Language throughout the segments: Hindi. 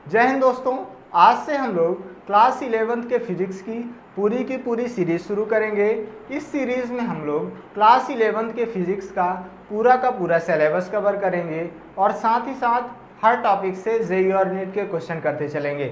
जय हिंद दोस्तों। आज से हम लोग क्लास 11th के फिजिक्स की पूरी सीरीज शुरू करेंगे। इस सीरीज में हम लोग क्लास 11th के फिजिक्स का पूरा सिलेबस कवर करेंगे और साथ ही साथ हर टॉपिक से जेईई और नीट के क्वेश्चन करते चलेंगे।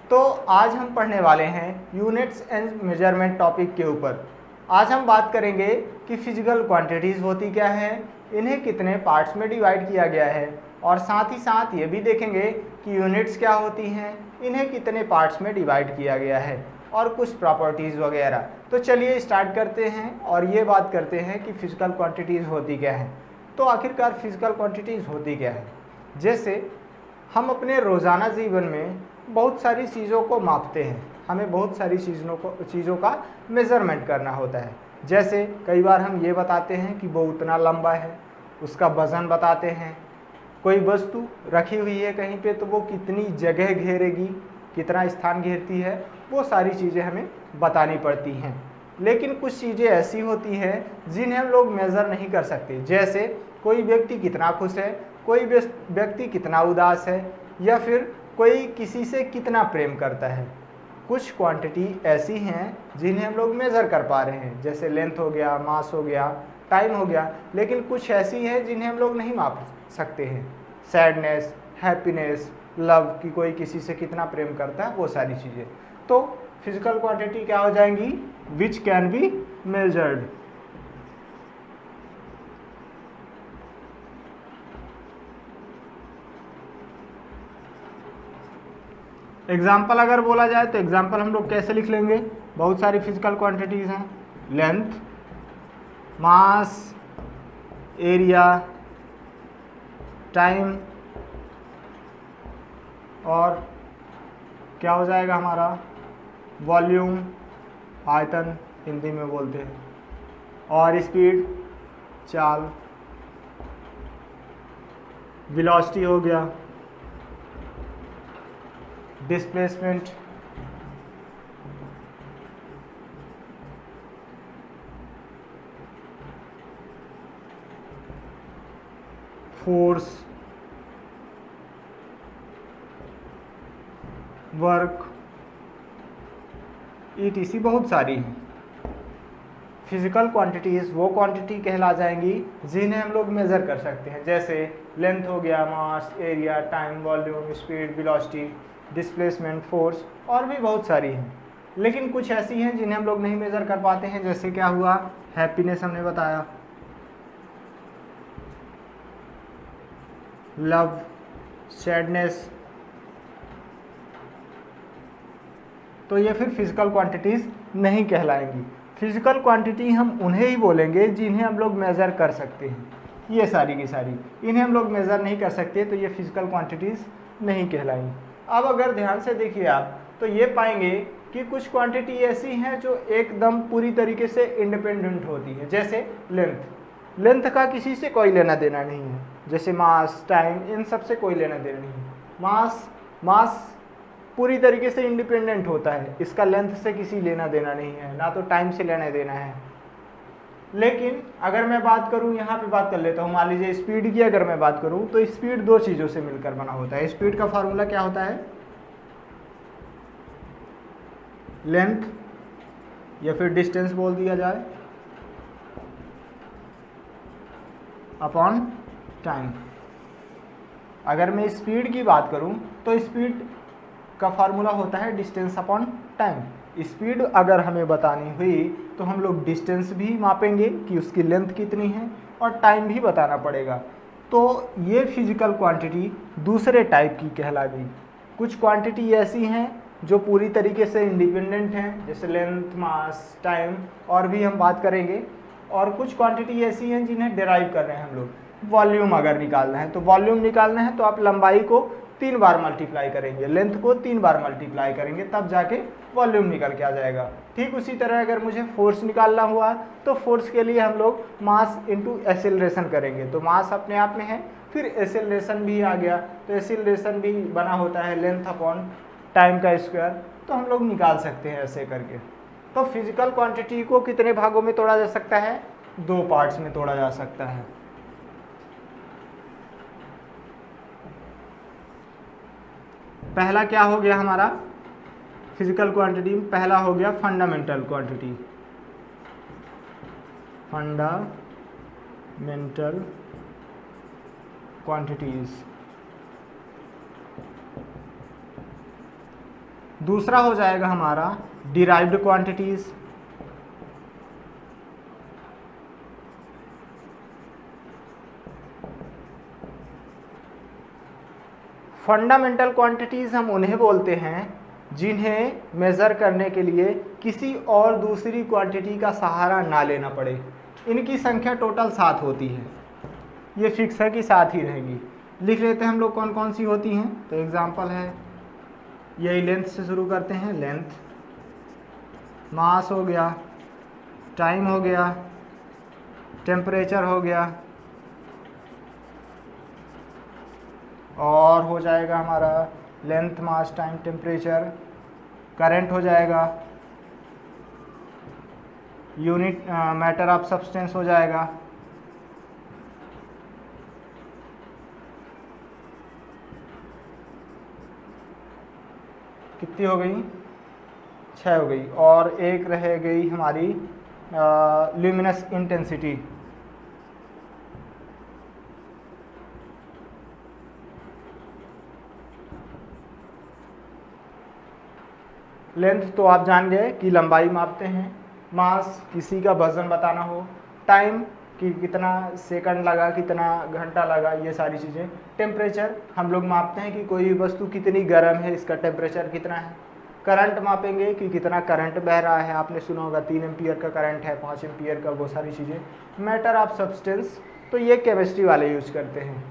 तो आज हम पढ़ने वाले हैं यूनिट्स एंड मेजरमेंट टॉपिक के ऊपर। आज हम बात करेंगे कि फिजिकल क्वांटिटीज़ होती क्या है, इन्हें कितने पार्ट्स में डिवाइड किया गया है, और साथ ही साथ ये भी देखेंगे कि यूनिट्स क्या होती हैं, इन्हें कितने पार्ट्स में डिवाइड किया गया है, और कुछ प्रॉपर्टीज़ वगैरह। तो चलिए स्टार्ट करते हैं और ये बात करते हैं कि फिजिकल क्वांटिटीज़ होती क्या है। तो आखिरकार फिजिकल क्वांटिटीज़ होती क्या है। जैसे हम अपने रोज़ाना जीवन में बहुत सारी चीज़ों को मापते हैं, हमें बहुत सारी चीज़ों का मेज़रमेंट करना होता है। जैसे कई बार हम ये बताते हैं कि वो उतना लंबा है, उसका वज़न बताते हैं। कोई वस्तु रखी हुई है कहीं पे तो वो कितनी जगह घेरेगी, कितना स्थान घेरती है, वो सारी चीज़ें हमें बतानी पड़ती हैं। लेकिन कुछ चीज़ें ऐसी होती हैं जिन्हें हम लोग मेज़र नहीं कर सकते। जैसे कोई व्यक्ति कितना खुश है, कोई व्यक्ति कितना उदास है, या फिर कोई किसी से कितना प्रेम करता है। कुछ क्वांटिटी ऐसी हैं जिन्हें हम लोग मेज़र कर पा रहे हैं, जैसे लेंथ हो गया, मास हो गया, टाइम हो गया। लेकिन कुछ ऐसी हैं जिन्हें हम लोग नहीं माप सकते हैं। सैडनेस, हैप्पीनेस, लव, कि कोई किसी से कितना प्रेम करता है, वो सारी चीज़ें। तो फिजिकल क्वांटिटी क्या हो जाएंगी, which can be measured. Example अगर बोला जाए तो एग्जाम्पल हम लोग कैसे लिख लेंगे। बहुत सारी फिजिकल क्वांटिटीज़ हैं, लेंथ, मास, एरिया, टाइम, और क्या हो जाएगा हमारा वॉल्यूम, आयतन हिंदी में बोलते हैं, और स्पीड, चाल, वेलोसिटी हो गया, डिस्प्लेसमेंट, फोर्स, वर्क, ईटीसी बहुत सारी हैं। फिजिकल क्वांटिटीज़ वो क्वांटिटी कहला जाएंगी जिन्हें हम लोग मेज़र कर सकते हैं। जैसे लेंथ हो गया, mass, area, time, volume, speed, velocity, displacement, force, और भी बहुत सारी हैं। लेकिन कुछ ऐसी हैं जिन्हें हम लोग नहीं मेज़र कर पाते हैं। जैसे क्या हुआ, हैप्पीनेस हमने बताया, लव, सैडनेस। तो ये फिर फिजिकल क्वांटिटीज़ नहीं कहलाएंगी। फिजिकल क्वांटिटी हम उन्हें ही बोलेंगे जिन्हें हम लोग मेज़र कर सकते हैं। ये सारी की सारी, इन्हें हम लोग मेज़र नहीं कर सकते तो ये फिजिकल क्वांटिटीज़ नहीं कहलाएंगी। अब अगर ध्यान से देखिए आप तो ये पाएंगे कि कुछ क्वांटिटी ऐसी हैं जो एकदम पूरी तरीके से इंडिपेंडेंट होती है। जैसे लेंथ का किसी से कोई लेना देना नहीं है। जैसे मास, टाइम, इन सब से कोई लेना देना नहीं है। मास पूरी तरीके से इंडिपेंडेंट होता है, इसका लेंथ से किसी लेना देना नहीं है, ना तो टाइम से लेना देना है। लेकिन अगर मैं बात करूं, यहाँ पे बात कर लेता हूँ, मान लीजिए स्पीड की अगर मैं बात करूं तो स्पीड दो चीज़ों से मिलकर बना होता है। स्पीड का फार्मूला क्या होता है, लेंथ या फिर डिस्टेंस बोल दिया जाए अपॉन टाइम। अगर मैं स्पीड की बात करूं तो स्पीड का फार्मूला होता है डिस्टेंस अपॉन टाइम। स्पीड अगर हमें बतानी हुई तो हम लोग डिस्टेंस भी मापेंगे कि उसकी लेंथ कितनी है, और टाइम भी बताना पड़ेगा। तो ये फिजिकल क्वांटिटी दूसरे टाइप की कहला गई। कुछ क्वांटिटी ऐसी हैं जो पूरी तरीके से इंडिपेंडेंट हैं, जैसे लेंथ, मास, टाइम, और भी हम बात करेंगे। और कुछ क्वांटिटी ऐसी हैं जिन्हें डिराइव कर रहे हैं हम लोग। वॉल्यूम अगर निकालना है तो वॉल्यूम निकालना है तो आप लंबाई को 3 बार मल्टीप्लाई करेंगे, लेंथ को 3 बार मल्टीप्लाई करेंगे, तब जाके वॉल्यूम निकल के आ जाएगा। ठीक उसी तरह अगर मुझे फोर्स निकालना हुआ तो फोर्स के लिए हम लोग मास इंटू एक्सेलरेशन करेंगे। तो मास अपने आप में है, फिर एक्सेलरेशन भी आ गया, तो एक्सेलरेशन भी बना होता है लेंथ अपॉन टाइम का स्क्वायर। तो हम लोग निकाल सकते हैं ऐसे करके। तो फिजिकल क्वांटिटी को कितने भागों में तोड़ा जा सकता है, 2 पार्ट्स में तोड़ा जा सकता है। पहला क्या हो गया हमारा फिजिकल क्वांटिटी, पहला हो गया फंडामेंटल क्वांटिटी, फंडामेंटल क्वांटिटीज। दूसरा हो जाएगा हमारा डिराइव्ड क्वांटिटीज, फंडामेंटल क्वांटिटीज हम उन्हें बोलते हैं जिन्हें मेज़र करने के लिए किसी और दूसरी क्वांटिटी का सहारा ना लेना पड़े। इनकी संख्या टोटल 7 होती है, ये फिक्स है कि 7 ही रहेंगी। लिख लेते हैं हम लोग कौन कौन सी होती हैं। तो एग्जांपल है, यही लेंथ से शुरू करते हैं, लेंथ, मास हो गया, टाइम हो गया, टेम्परेचर हो गया, और हो जाएगा हमारा लेंथ, मास, टाइम, टेम्परेचर, करंट हो जाएगा, यूनिट मैटर ऑफ सब्सटेंस हो जाएगा, कितनी हो गई, 6 हो गई, और एक रह गई हमारी ल्यूमिनस इंटेंसिटी। लेंथ तो आप जान गए कि लंबाई मापते हैं, मास किसी का वजन बताना हो, टाइम कि कितना सेकंड लगा, कितना घंटा लगा, ये सारी चीज़ें। टेम्परेचर हम लोग मापते हैं कि कोई वस्तु कितनी गर्म है, इसका टेम्परेचर कितना है। करंट मापेंगे कि कितना करंट बह रहा है, आपने सुना होगा 3 एम्पियर का करंट है, 5 एम्पियर का, वो सारी चीज़ें। मैटर ऑफ सब्सटेंस तो ये केमिस्ट्री वाले यूज करते हैं,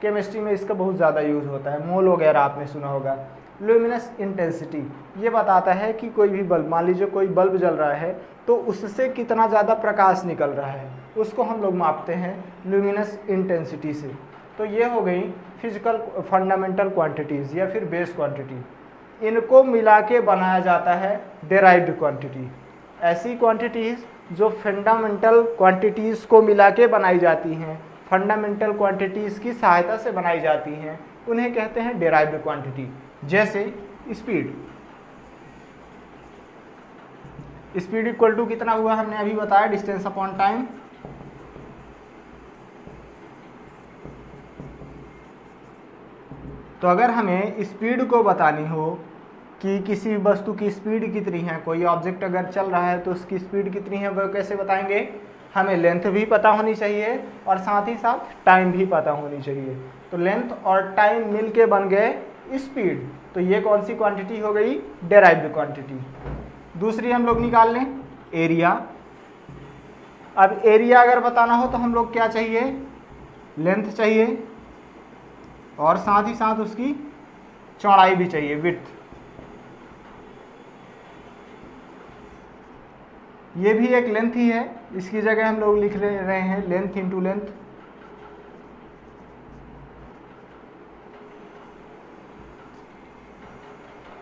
केमिस्ट्री में इसका बहुत ज़्यादा यूज़ होता है, मोल वगैरह आपने सुना होगा। ल्यूमिनस इंटेंसिटी ये बताता है कि कोई भी बल्ब, मान लीजिए कोई बल्ब जल रहा है तो उससे कितना ज़्यादा प्रकाश निकल रहा है, उसको हम लोग मापते हैं ल्यूमिनस इंटेंसिटी से। तो ये हो गई फिजिकल फंडामेंटल क्वांटिटीज़ या फिर बेस क्वांटिटी। इनको मिला के बनाया जाता है डेराइव्ड क्वांटिटी। ऐसी क्वांटिटीज़ जो फंडामेंटल क्वांटिटीज़ को मिला के बनाई जाती हैं, फंडामेंटल क्वांटिटीज़ की सहायता से बनाई जाती हैं, उन्हें कहते हैं डेराइव्ड क्वांटिटी। जैसे स्पीड, स्पीड इक्वल टू कितना हुआ हमने अभी बताया, डिस्टेंस अपॉन टाइम। तो अगर हमें स्पीड को बतानी हो कि किसी वस्तु की स्पीड कितनी है, कोई ऑब्जेक्ट अगर चल रहा है तो उसकी स्पीड कितनी है, वह कैसे बताएंगे, हमें लेंथ भी पता होनी चाहिए और साथ ही साथ टाइम भी पता होनी चाहिए। तो लेंथ और टाइम मिल के बन गए स्पीड। तो ये कौन सी क्वांटिटी हो गई, डेराइव्ड क्वांटिटी। दूसरी हम लोग निकाल लें एरिया। अब एरिया अगर बताना हो तो हम लोग क्या चाहिए, लेंथ चाहिए और साथ ही साथ उसकी चौड़ाई भी चाहिए, विड्थ। ये भी एक लेंथ ही है, इसकी जगह हम लोग लिख रहे हैं लेंथ इंटू लेंथ।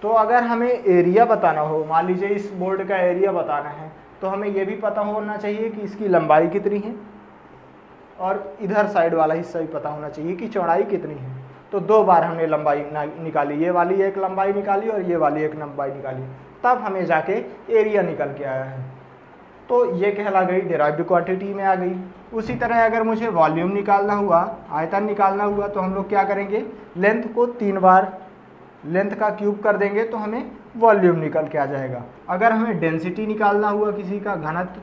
तो अगर हमें एरिया बताना हो, मान लीजिए इस बोर्ड का एरिया बताना है, तो हमें ये भी पता होना चाहिए कि इसकी लंबाई कितनी है और इधर साइड वाला हिस्सा भी पता होना चाहिए कि चौड़ाई कितनी है। तो 2 बार हमने लंबाई निकाली, ये वाली एक लंबाई निकाली और ये वाली एक लंबाई निकाली, तब हमें जाके एरिया निकल के आया है। तो ये कहला गई डेराइव्ड क्वांटिटी में आ गई। उसी तरह अगर मुझे वॉल्यूम निकालना हुआ, आयतन निकालना हुआ, तो हम लोग क्या करेंगे, लेंथ को 3 बार लेंथ का क्यूब कर देंगे तो हमें वॉल्यूम निकल के आ जाएगा। अगर हमें डेंसिटी निकालना हुआ किसी का घनत्व,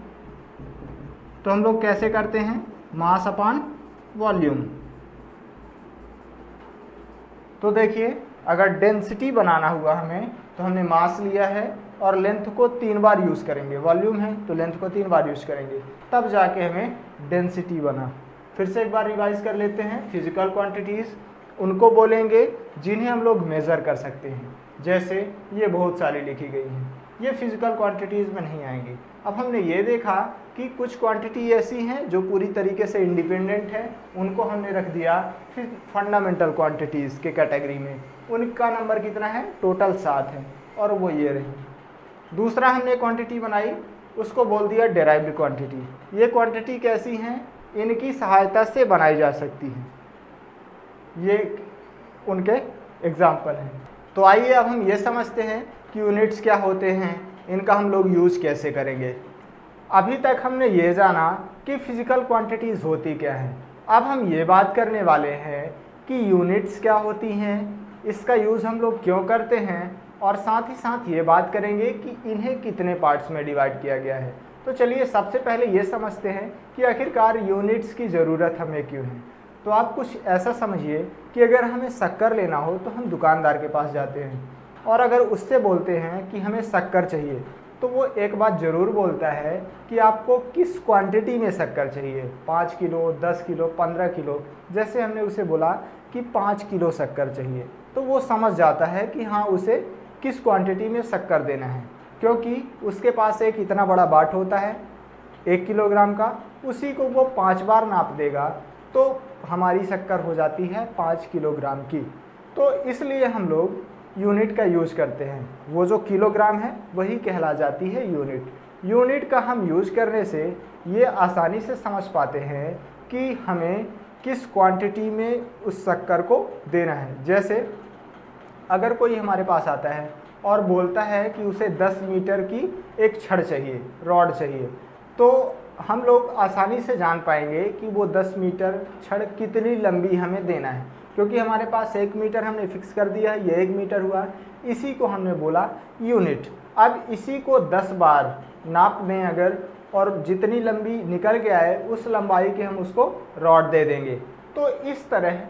तो हम लोग कैसे करते हैं, मास अपॉन वॉल्यूम। तो देखिए अगर डेंसिटी बनाना हुआ हमें तो हमने मास लिया है और लेंथ को 3 बार यूज़ करेंगे, वॉल्यूम है तो लेंथ को 3 बार यूज़ करेंगे, तब जाके हमें डेंसिटी बना। फिर से एक बार रिवाइज कर लेते हैं। फिजिकल क्वांटिटीज़ उनको बोलेंगे जिन्हें हम लोग मेज़र कर सकते हैं, जैसे ये बहुत सारी लिखी गई हैं, ये फिजिकल क्वांटिटीज़ में नहीं आएंगी। अब हमने ये देखा कि कुछ क्वांटिटी ऐसी हैं जो पूरी तरीके से इंडिपेंडेंट है, उनको हमने रख दिया फिर फंडामेंटल क्वांटिटीज़ के कैटेगरी में। उनका नंबर कितना है, टोटल 7 है और वो ये रही। दूसरा हमने क्वांटिटी बनाई, उसको बोल दिया डेराइव्ड क्वांटिटी। ये क्वांटिटी कैसी हैं, इनकी सहायता से बनाई जा सकती हैं, ये उनके एग्जाम्पल हैं। तो आइए अब हम ये समझते हैं कि यूनिट्स क्या होते हैं, इनका हम लोग यूज़ कैसे करेंगे। अभी तक हमने ये जाना कि फिजिकल क्वांटिटीज़ होती क्या हैं। अब हम ये बात करने वाले हैं कि यूनिट्स क्या होती हैं, इसका यूज़ हम लोग क्यों करते हैं, और साथ ही साथ ये बात करेंगे कि इन्हें कितने पार्ट्स में डिवाइड किया गया है। तो चलिए सबसे पहले ये समझते हैं कि आखिरकार यूनिट्स की ज़रूरत हमें क्यों है। तो आप कुछ ऐसा समझिए कि अगर हमें शक्कर लेना हो तो हम दुकानदार के पास जाते हैं, और अगर उससे बोलते हैं कि हमें शक्कर चाहिए, तो वो एक बात ज़रूर बोलता है कि आपको किस क्वांटिटी में शक्कर चाहिए, 5 किलो, 10 किलो, 15 किलो। जैसे हमने उसे बोला कि 5 किलो शक्कर चाहिए, तो वो समझ जाता है कि हाँ उसे किस क्वांटिटी में शक्कर देना है, क्योंकि उसके पास एक इतना बड़ा बाट होता है 1 किलोग्राम का, उसी को वो 5 बार नाप देगा तो हमारी शक्कर हो जाती है 5 किलोग्राम की। तो इसलिए हम लोग यूनिट का यूज़ करते हैं। वो जो किलोग्राम है वही कहला जाती है यूनिट। यूनिट का हम यूज़ करने से ये आसानी से समझ पाते हैं कि हमें किस क्वांटिटी में उस शक्कर को देना है। जैसे अगर कोई हमारे पास आता है और बोलता है कि उसे 10 मीटर की एक छड़ चाहिए, रॉड चाहिए, तो हम लोग आसानी से जान पाएंगे कि वो 10 मीटर छड़ कितनी लंबी हमें देना है, क्योंकि हमारे पास 1 मीटर हमने फिक्स कर दिया है, ये 1 मीटर हुआ, इसी को हमने बोला यूनिट। अब इसी को 10 बार नाप दें अगर, और जितनी लंबी निकल के आए उस लंबाई के हम उसको रॉड दे देंगे। तो इस तरह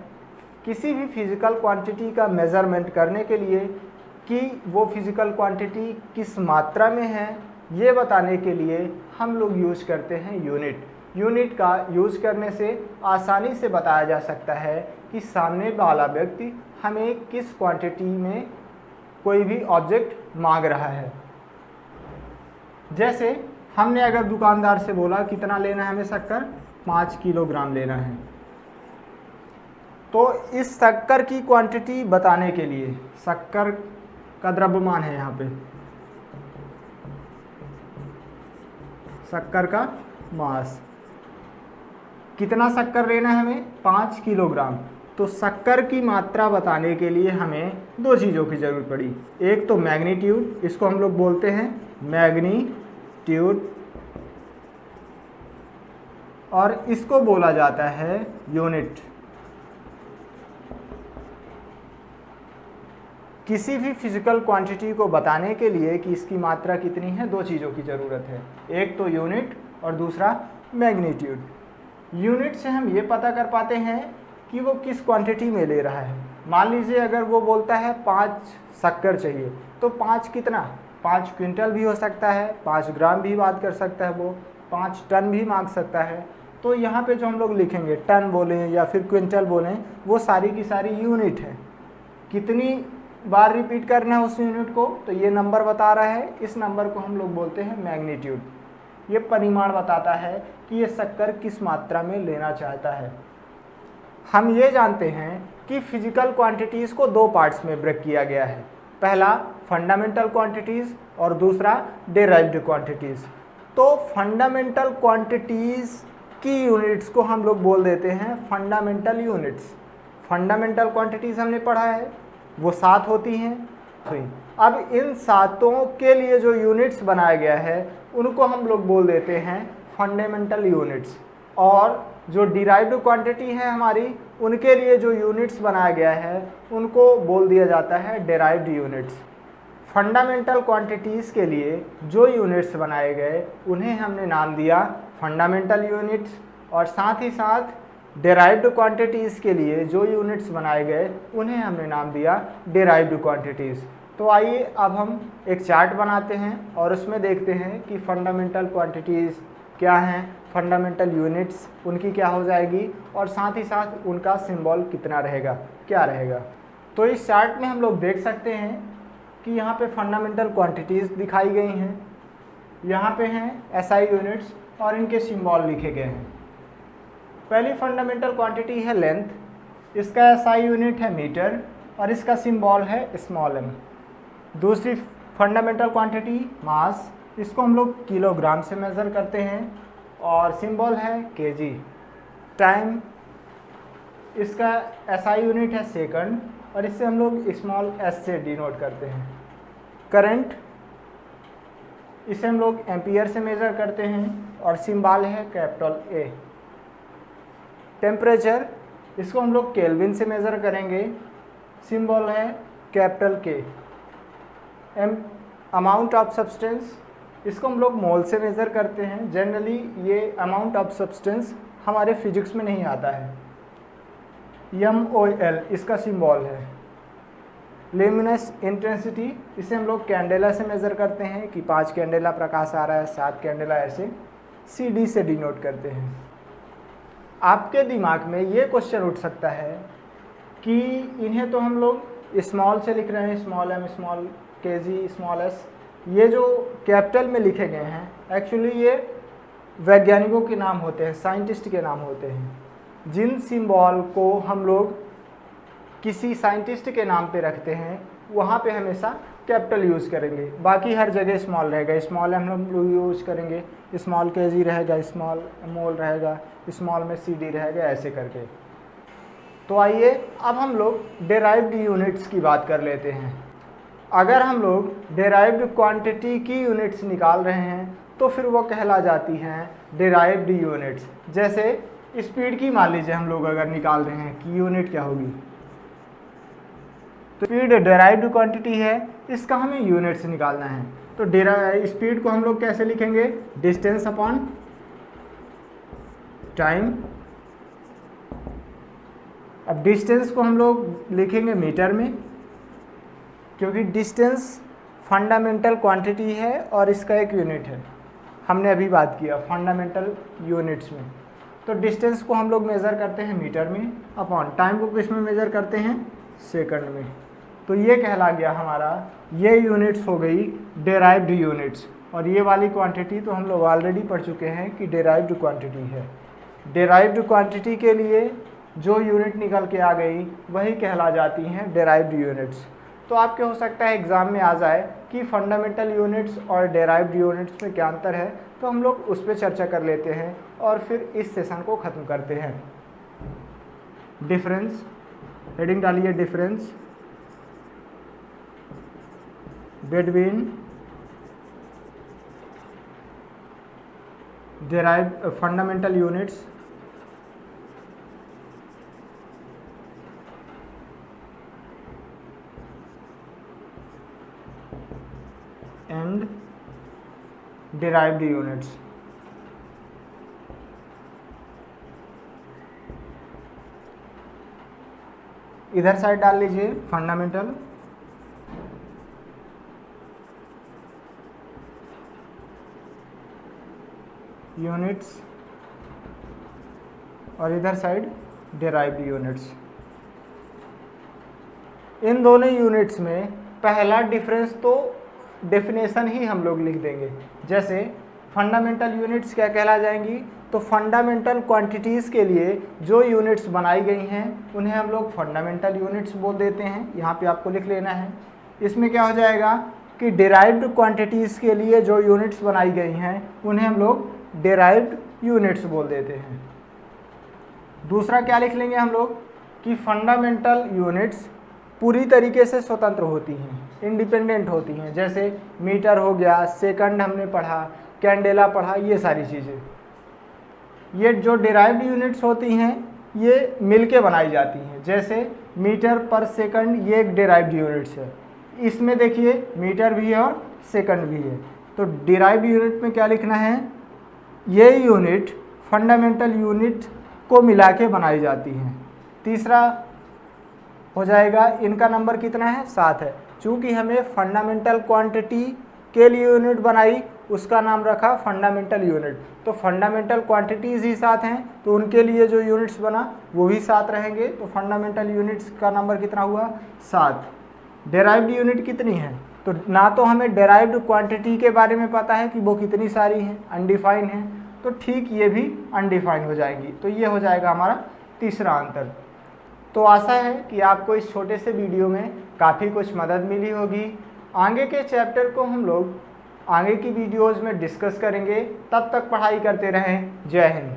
किसी भी फिज़िकल क्वांटिटी का मेज़रमेंट करने के लिए कि वो फिज़िकल क्वांटिटी किस मात्रा में है, ये बताने के लिए हम लोग यूज़ करते हैं यूनिट। यूनिट का यूज़ करने से आसानी से बताया जा सकता है कि सामने वाला व्यक्ति हमें किस क्वांटिटी में कोई भी ऑब्जेक्ट मांग रहा है। जैसे हमने अगर दुकानदार से बोला कितना लेना है हमें शक्कर, 5 किलोग्राम लेना है, तो इस शक्कर की क्वांटिटी बताने के लिए, शक्कर का द्रव्यमान है यहाँ पे, शक्कर का मास, कितना शक्कर लेना है हमें, 5 किलोग्राम। तो शक्कर की मात्रा बताने के लिए हमें दो चीज़ों की ज़रूरत पड़ी। एक तो मैग्नीट्यूड, इसको हम लोग बोलते हैं मैग्नीट्यूड, और इसको बोला जाता है यूनिट। किसी भी फिजिकल क्वांटिटी को बताने के लिए कि इसकी मात्रा कितनी है, दो चीज़ों की ज़रूरत है, एक तो यूनिट और दूसरा मैग्नीट्यूड। यूनिट से हम ये पता कर पाते हैं कि वो किस क्वांटिटी में ले रहा है। मान लीजिए अगर वो बोलता है 5 शक्कर चाहिए, तो 5 कितना, 5 क्विंटल भी हो सकता है, 5 ग्राम भी बात कर सकता है, वो 5 टन भी मांग सकता है। तो यहाँ पे जो हम लोग लिखेंगे, टन बोलें या फिर क्विंटल बोलें, वो सारी की सारी यूनिट है। कितनी बार रिपीट करना है उस यूनिट को, तो ये नंबर बता रहा है, इस नंबर को हम लोग बोलते हैं मैग्नीट्यूड। ये परिमाण बताता है कि ये शक्कर किस मात्रा में लेना चाहता है। हम ये जानते हैं कि फिजिकल क्वांटिटीज़ को दो पार्ट्स में ब्रेक किया गया है, पहला फंडामेंटल क्वांटिटीज़ और दूसरा डेराइव्ड क्वांटिटीज़। तो फंडामेंटल क्वांटिटीज़ की यूनिट्स को हम लोग बोल देते हैं फंडामेंटल यूनिट्स। फंडामेंटल क्वांटिटीज़ हमने पढ़ा है, वो 7 होती हैं। अब इन 7 के लिए जो यूनिट्स बनाया गया है उनको हम लोग बोल देते हैं फंडामेंटल यूनिट्स, और जो डिराइव्ड क्वांटिटी है हमारी, उनके लिए जो यूनिट्स बनाया गया है उनको बोल दिया जाता है डेराइव्ड यूनिट्स। फंडामेंटल क्वांटिटीज़ के लिए जो यूनिट्स बनाए गए उन्हें हमने नाम दिया फंडामेंटल यूनिट्स, और साथ ही साथ डेराइव्ड क्वांटिटीज़ के लिए जो यूनिट्स बनाए गए उन्हें हमने नाम दिया डेराइव्ड क्वांटिटीज़। तो आइए अब हम एक चार्ट बनाते हैं और उसमें देखते हैं कि फंडामेंटल क्वांटिटीज़ क्या हैं, फंडामेंटल यूनिट्स उनकी क्या हो जाएगी, और साथ ही साथ उनका सिंबल कितना रहेगा, क्या रहेगा। तो इस चार्ट में हम लोग देख सकते हैं कि यहाँ पे फंडामेंटल क्वांटिटीज़ दिखाई गई हैं, यहाँ पे हैं SI यूनिट्स और इनके सिंबल लिखे गए हैं। पहली फंडामेंटल क्वांटिटी है लेंथ, इसका SI यूनिट है मीटर और इसका सिंबल है स्मॉल m। दूसरी फंडामेंटल क्वांटिटी मास, इसको हम लोग किलोग्राम से मेज़र करते हैं और सिंबल है kg। टाइम, इसका SI यूनिट है सेकंड और इससे हम लोग स्मॉल एस से डिनोट करते हैं। करंट, इसे हम लोग एम्पियर से मेज़र करते हैं और सिंबल है कैपिटल ए। टेम्परेचर, इसको हम लोग केल्विन से मेज़र करेंगे, सिंबल है कैपिटल के। अमाउंट ऑफ सब्सटेंस, इसको हम लोग मोल से मेज़र करते हैं। जनरली ये अमाउंट ऑफ सब्सटेंस हमारे फिजिक्स में नहीं आता है। MOL इसका सिंबल है। ल्यूमिनस इंटेंसिटी, इसे हम लोग कैंडेला से मेज़र करते हैं कि 5 कैंडेला प्रकाश आ रहा है, 7 कैंडेला, ऐसे CD से डिनोट करते हैं। आपके दिमाग में ये क्वेश्चन उठ सकता है कि इन्हें तो हम लोग स्मॉल से लिख रहे हैं, small m, small kg, small s, ये जो कैपिटल में लिखे गए हैं एक्चुअली ये वैज्ञानिकों के नाम होते हैं, साइंटिस्ट के नाम होते हैं। जिन सिंबल को हम लोग किसी साइंटिस्ट के नाम पे रखते हैं वहाँ पे हमेशा कैपिटल यूज़ करेंगे, बाकी हर जगह स्मॉल रहेगा। स्मॉल m हम लोग यूज़ करेंगे, स्मॉल kg रहेगा, स्मॉल मोल रहेगा, स्मॉल में CD रहेगा, ऐसे करके। तो आइए अब हम लोग डेराइव्ड यूनिट्स की बात कर लेते हैं। अगर हम लोग डेराइव्ड क्वांटिटी की यूनिट्स निकाल रहे हैं तो फिर वो कहला जाती हैं डेराइव्ड यूनिट्स। जैसे स्पीड की मान लीजिए हम लोग अगर निकाल रहे हैं कि यूनिट क्या होगी, तो स्पीड डेराइव्ड क्वांटिटी है, इसका हमें यूनिट्स निकालना है। तो स्पीड को हम लोग कैसे लिखेंगे, डिस्टेंस अपॉन टाइम। अब डिस्टेंस को हम लोग लिखेंगे मीटर में, क्योंकि डिस्टेंस फंडामेंटल क्वांटिटी है और इसका एक यूनिट है। हमने अभी बात किया फंडामेंटल यूनिट्स में। तो डिस्टेंस को हम लोग मेज़र करते हैं मीटर में, अपॉन टाइम को किस में मेज़र करते हैं, सेकंड में। तो ये कहला गया हमारा, ये यूनिट्स हो गई डेराइव्ड यूनिट्स। और ये वाली क्वांटिटी तो हम लोग ऑलरेडी पढ़ चुके हैं कि डेराइव्ड क्वांटिटी है। डेराइव्ड क्वांटिटी के लिए जो यूनिट निकल के आ गई वही कहला जाती हैं डेराइव्ड यूनिट्स। तो आपके हो सकता है एग्ज़ाम में आ जाए कि फंडामेंटल यूनिट्स और डेराइव्ड यूनिट्स में क्या अंतर है, तो हम लोग उस पर चर्चा कर लेते हैं और फिर इस सेशन को ख़त्म करते हैं। डिफरेंस, हेडिंग डालिए difference between derived fundamental units and derived units. इधर साइड डाल लीजिए फंडामेंटल यूनिट्स और इधर साइड derived यूनिट्स। इन दोनों यूनिट्स में पहला डिफरेंस तो डेफिनेशन ही हम लोग लिख देंगे। जैसे फंडामेंटल यूनिट्स क्या कहला जाएंगी, तो फंडामेंटल क्वांटिटीज़ के लिए जो यूनिट्स बनाई गई हैं उन्हें हम लोग फंडामेंटल यूनिट्स बोल देते हैं। यहाँ पे आपको लिख लेना है। इसमें क्या हो जाएगा कि डेराइव्ड क्वांटिटीज़ के लिए जो यूनिट्स बनाई गई हैं उन्हें हम लोग डेराइव्ड यूनिट्स बोल देते हैं। दूसरा क्या लिख लेंगे हम लोग कि फंडामेंटल यूनिट्स पूरी तरीके से स्वतंत्र होती हैं, इंडिपेंडेंट होती हैं। जैसे मीटर हो गया, सेकंड हमने पढ़ा, कैंडेला पढ़ा, ये सारी चीज़ें। ये जो डेराइव्ड यूनिट्स होती हैं ये मिलके बनाई जाती हैं। जैसे मीटर पर सेकंड, ये एक डेराइव्ड यूनिट्स है। इसमें देखिए मीटर भी है और सेकंड भी है। तो डेराइव्ड यूनिट में क्या लिखना है, ये यूनिट फंडामेंटल यूनिट को मिला के बनाई जाती हैं। तीसरा हो जाएगा, इनका नंबर कितना है, 7 है। चूँकि हमें फंडामेंटल क्वांटिटी के लिए यूनिट बनाई, उसका नाम रखा फंडामेंटल यूनिट। तो फंडामेंटल क्वांटिटीज़ ही 7 हैं, तो उनके लिए जो यूनिट्स बना वो भी 7 रहेंगे। तो फंडामेंटल यूनिट्स का नंबर कितना हुआ, 7। डेराइव्ड यूनिट कितनी है, तो ना तो हमें डेराइव्ड क्वांटिटी के बारे में पता है कि वो कितनी सारी हैं, अनडिफाइन है, तो ठीक ये भी अनडिफाइन हो जाएंगी। तो ये हो जाएगा हमारा तीसरा अंतर। तो आशा है कि आपको इस छोटे से वीडियो में काफ़ी कुछ मदद मिली होगी। आगे के चैप्टर को हम लोग आगे की वीडियोज़ में डिस्कस करेंगे। तब तक पढ़ाई करते रहें। जय हिंद।